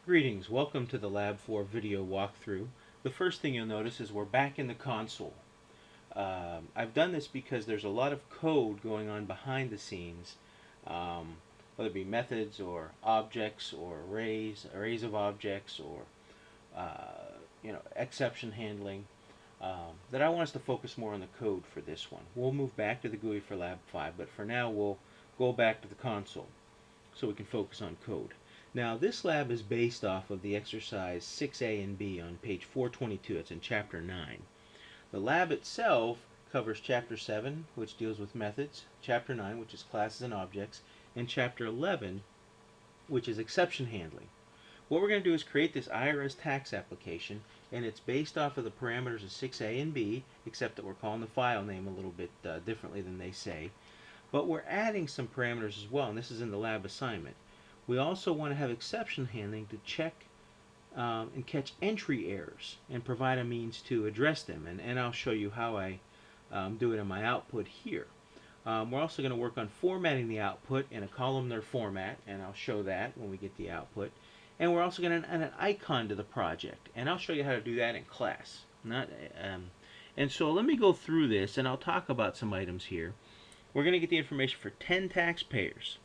Greetings, welcome to the Lab 4 video walkthrough. The first thing you'll notice is we're back in the console. I've done this because there's a lot of code going on behind the scenes, whether it be methods or objects or arrays of objects or exception handling, that I want us to focus more on the code for this one. We'll move back to the GUI for Lab 5, but for now we'll go back to the console so we can focus on code. Now, this lab is based off of the exercise 6A and B on page 422. It's in chapter 9. The lab itself covers chapter 7, which deals with methods, chapter 9, which is classes and objects, and chapter 11, which is exception handling. What we're going to do is create this IRS tax application, and it's based off of the parameters of 6A and B, except that we're calling the file name a little bit differently than they say. But we're adding some parameters as well, and this is in the lab assignment. We also want to have exception handling to check and catch entry errors and provide a means to address them. And I'll show you how I do it in my output here. We're also going to work on formatting the output in a columnar format, and I'll show that when we get the output. And we're also going to add an icon to the project, and I'll show you how to do that in class. And so let me go through this, and I'll talk about some items here. We're going to get the information for 10 taxpayers,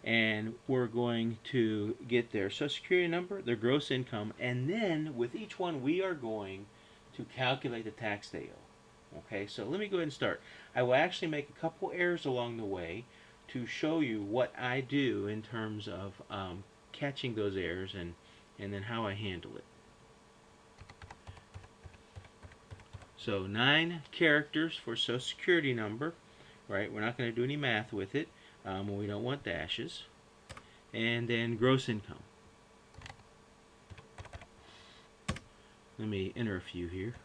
and we're going to get their Social Security number, their gross income, and then with each one we are going to calculate the tax they owe. Okay, so let me go ahead and start. I will actually make a couple errors along the way to show you what I do in terms of catching those errors and then how I handle it. So 9 characters for Social Security number, right? We're not going to do any math with it. We don't want dashes. And then gross income. Let me enter a few here.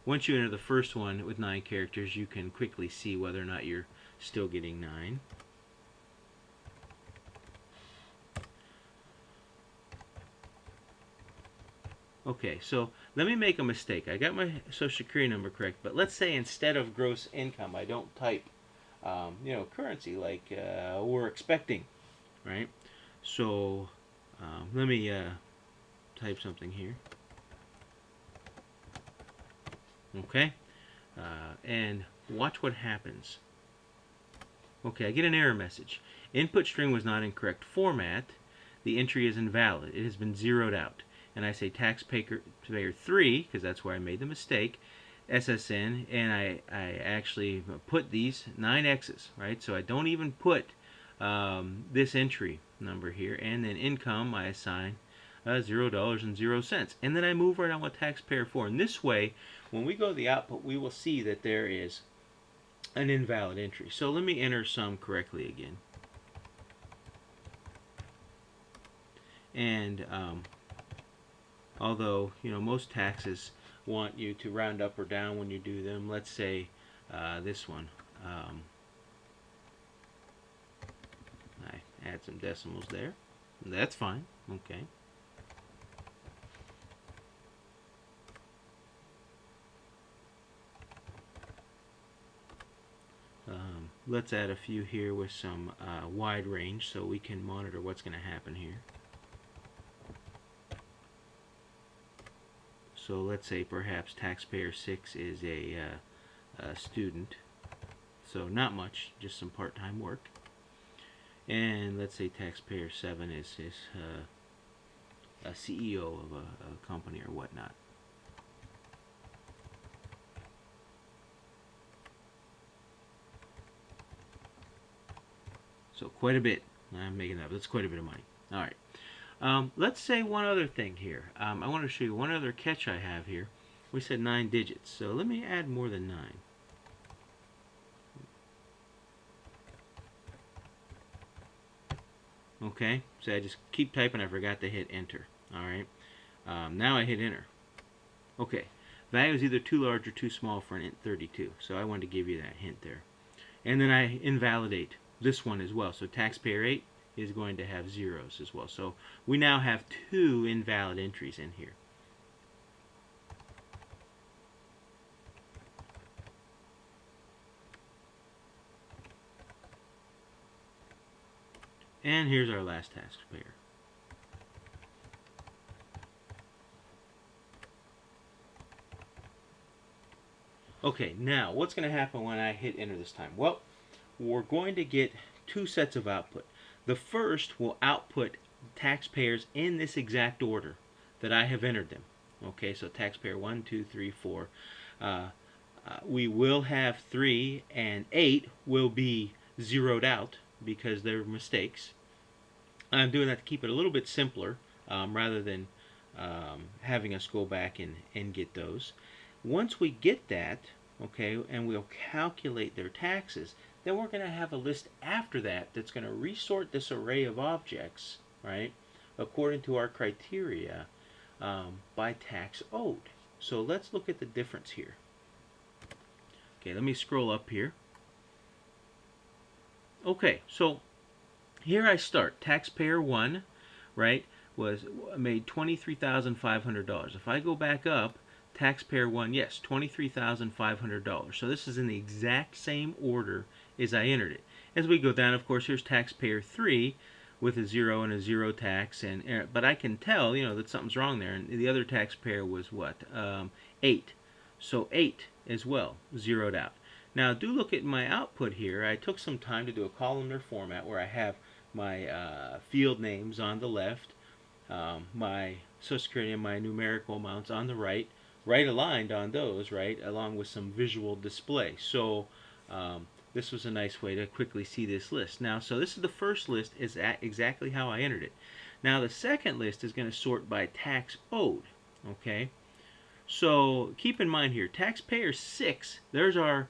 Once you enter the first one with 9 characters, you can quickly see whether or not you're still getting 9. Okay, so let me make a mistake. I got my Social Security number correct, but let's say instead of gross income, I don't type currency like we're expecting, right? So let me type something here. Okay, and watch what happens. Okay, I get an error message. Input string was not in correct format. The entry is invalid. It has been zeroed out. And I say taxpayer 3, because that's where I made the mistake, SSN, and I actually put these 9 X's, right? So I don't even put this entry number here, and then income I assign $0.00. And then I move right on with taxpayer 4. And this way, when we go to the output, we will see that there is an invalid entry. So let me enter some correctly again. And although most taxes want you to round up or down when you do them, let's say this one, I add some decimals there. That's fine. Okay. Let's add a few here with some wide range so we can monitor what's going to happen here. So let's say perhaps taxpayer 6 is a student. So not much, just some part-time work. And let's say taxpayer 7 is a CEO of a company or whatnot. So quite a bit. I'm making that, but that's quite a bit of money. All right. Let's say one other thing here. I want to show you one other catch I have here. We said 9 digits, so let me add more than 9. Okay, so I just keep typing. I forgot to hit enter. All right. Now I hit enter. Okay, value is either too large or too small for an int 32, so I wanted to give you that hint there. And then I invalidate this one as well. So taxpayer 8 is going to have zeros as well. So we now have 2 invalid entries in here. And here's our last taxpayer. Okay, now what's going to happen when I hit enter this time? Well, we're going to get two sets of output. The first will output taxpayers in this exact order that I have entered them. Okay, so taxpayer 1, 2, 3, 4. We will have 3 and 8 will be zeroed out because they're mistakes. I'm doing that to keep it a little bit simpler rather than having us go back and get those. Once we get that, okay, and we'll calculate their taxes, then we're going to have a list after that that's going to resort this array of objects, right, according to our criteria by tax owed. So let's look at the difference here. Okay, let me scroll up here. Okay, so here I start. Taxpayer 1, right, was made $23,500. If I go back up, taxpayer 1, yes, $23,500. So this is in the exact same order as I entered it. As we go down, of course, here's taxpayer 3 with a 0 and a 0 tax, but I can tell, you know, that something's wrong there. And the other taxpayer was what? 8. So 8 as well, zeroed out. Now do look at my output here. I took some time to do a columnar format where I have my field names on the left, my Social Security and my numerical amounts on the right, right aligned on those, right, along with some visual display. So this was a nice way to quickly see this list. Now, so this is the first list, is exactly how I entered it. Now the second list is going to sort by tax owed, okay? So keep in mind here, taxpayer 6, there's our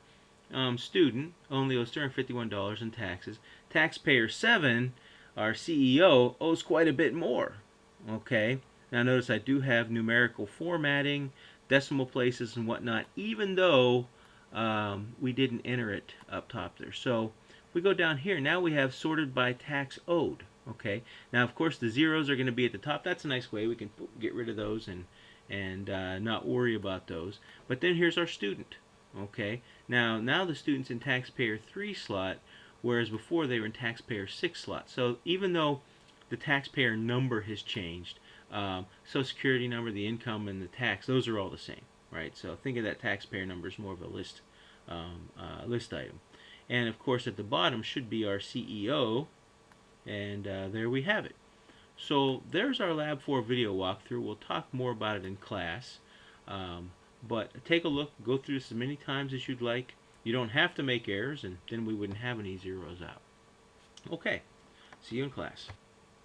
student, only owes $251 in taxes. Taxpayer 7, our CEO, owes quite a bit more. Okay, now notice I do have numerical formatting, decimal places and whatnot, even though we didn't enter it up top there. So we go down here, now we have sorted by tax owed. Okay, now of course the zeros are going to be at the top. That's a nice way we can get rid of those and not worry about those. But then here's our student. Okay, now the student's in taxpayer 3 slot, whereas before they were in taxpayer 6 slot. So even though the taxpayer number has changed, Social Security number, the income, and the tax, those are all the same, right? So think of that taxpayer number as more of a list item. And of course at the bottom should be our CEO, and there we have it. So there's our Lab 4 video walkthrough. We'll talk more about it in class. But take a look, go through this as many times as you'd like. You don't have to make errors, and then we wouldn't have any zeros out. Okay, see you in class.